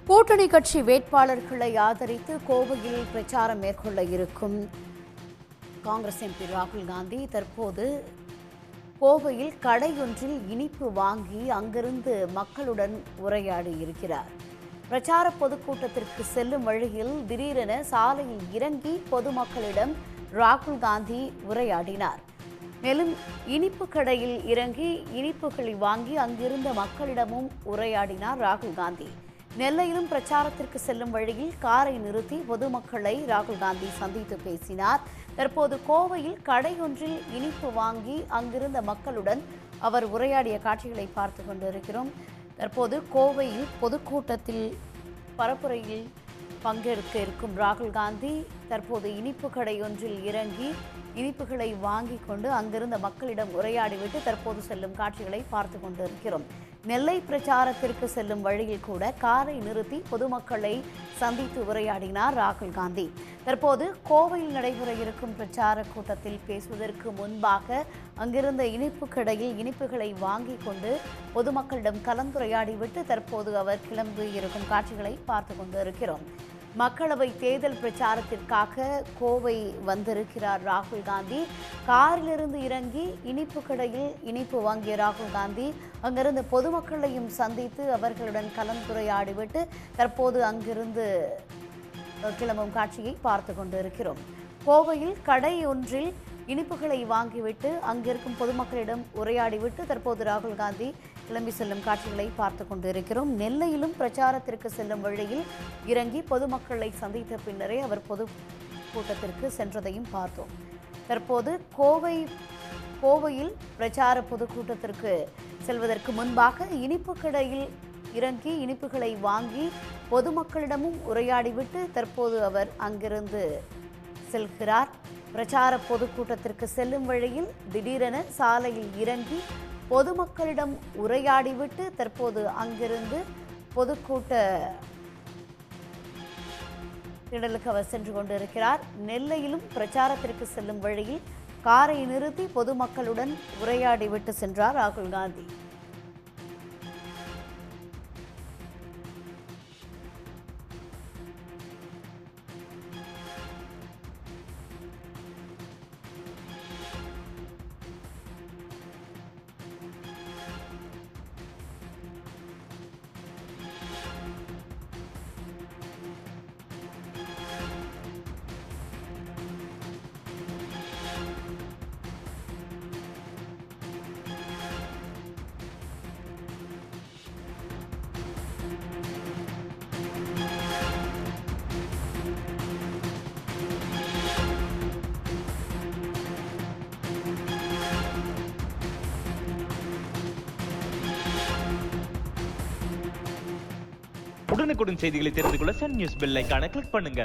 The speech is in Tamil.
கூட்டணி கட்சி வேட்பாளர்களை ஆதரித்து கோவையில் பிரச்சாரம் மேற்கொள்ள இருக்கும் காங்கிரஸ் எம்பி ராகுல் காந்தி தற்போது கோவையில் கடையொன்றில் இனிப்பு வாங்கி அங்கிருந்து மக்களுடன் உரையாடி இருக்கிறார். பிரச்சார பொதுக்கூட்டத்திற்கு செல்லும் வழியில் திடீரென சாலையில் இறங்கி பொதுமக்களிடம் ராகுல் காந்தி உரையாடினார். மேலும் இனிப்பு கடையில் இறங்கி இனிப்புகளை வாங்கி அங்கிருந்த மக்களிடமும் உரையாடினார் ராகுல் காந்தி. நெல்லையிலும் பிரச்சாரத்திற்கு செல்லும் வழியில் காரை நிறுத்தி பொதுமக்களை ராகுல் காந்தி சந்தித்து பேசினார். தற்போது கோவையில் கடையொன்றில் இனிப்பு வாங்கி அங்கிருந்த மக்களுடன் அவர் உரையாடிய காட்சிகளை பார்த்து கொண்டிருக்கிறோம். தற்போது கோவையில் பொதுக்கூட்டத்தில் பரப்புரையில் பங்கேற்க இருக்கும் ராகுல் காந்தி தற்போது இனிப்பு கடையொன்றில் இறங்கி இனிப்புகளை வாங்கி கொண்டு அங்கிருந்த மக்களிடம் உரையாடிவிட்டு தற்போது செல்லும் காட்சிகளை பார்த்து கொண்டிருக்கிறோம். நெல்லை பிரச்சாரத்திற்கு செல்லும் வழியில் கூட காரை நிறுத்தி பொதுமக்களை சந்தித்து உரையாடினார் ராகுல் காந்தி. தற்போது கோவையில் நடைபெற இருக்கும் பிரச்சார கூட்டத்தில் பேசுவதற்கு முன்பாக அங்கிருந்த இனிப்பு கடையில் இனிப்புகளை வாங்கி கொண்டு பொதுமக்களிடம் கலந்துரையாடிவிட்டு தற்போது அவர் கிளம்பி இருக்கும் காட்சிகளை பார்த்து கொண்டிருக்கிறோம். மக்களவை தேர்தல் பிரச்சாரத்திற்காக கோவை வந்திருக்கிறார் ராகுல் காந்தி. காரிலிருந்து இறங்கி இனிப்பு கடையில் இனிப்பு வாங்கிய ராகுல் காந்தி அங்கிருந்து பொதுமக்களையும் சந்தித்து அவர்களுடன் கலந்துரையாடிவிட்டு தற்போது அங்கிருந்து கிளம்பும் காட்சியை பார்த்து கொண்டிருக்கிறோம். கோவையில் கடை ஒன்றில் இனிப்புகளை வாங்கிவிட்டு அங்கிருக்கும் பொதுமக்களிடம் உரையாடிவிட்டு தற்போது ராகுல் காந்தி கிளம்பி செல்லும் காட்சிகளை பார்த்து கொண்டிருக்கிறோம். நெல்லையிலும் பிரச்சாரத்திற்கு செல்லும் வழியில் இறங்கி பொதுமக்களை சந்தித்த பின்னரே அவர் பொது கூட்டத்திற்கு சென்றதையும் பார்த்தோம். தற்போது கோவையில் பிரச்சார பொதுக்கூட்டத்திற்கு செல்வதற்கு முன்பாக இனிப்பு கடையில் இறங்கி இனிப்புகளை வாங்கி பொதுமக்களிடமும் உரையாடிவிட்டு தற்போது அவர் அங்கிருந்து செல்கிறார். பிரச்சார பொதுக்கூட்டத்திற்கு செல்லும் வழியில் திடீரென சாலையில் இறங்கி பொதுமக்களிடம் உரையாடிவிட்டு தற்போது அங்கிருந்து பொதுக்கூட்ட திடலுக்கு அவர் சென்று கொண்டிருக்கிறார். நெல்லையிலும் பிரச்சாரத்திற்கு செல்லும் வழியில் காரை நிறுத்தி பொதுமக்களுடன் உரையாடிவிட்டு சென்றார் ராகுல் காந்தி. உடனுக்குடன் செய்திகளை தெரிந்து கொள்ள சன் நியூஸ் பெல் ஐகானை கிளிக் பண்ணுங்க.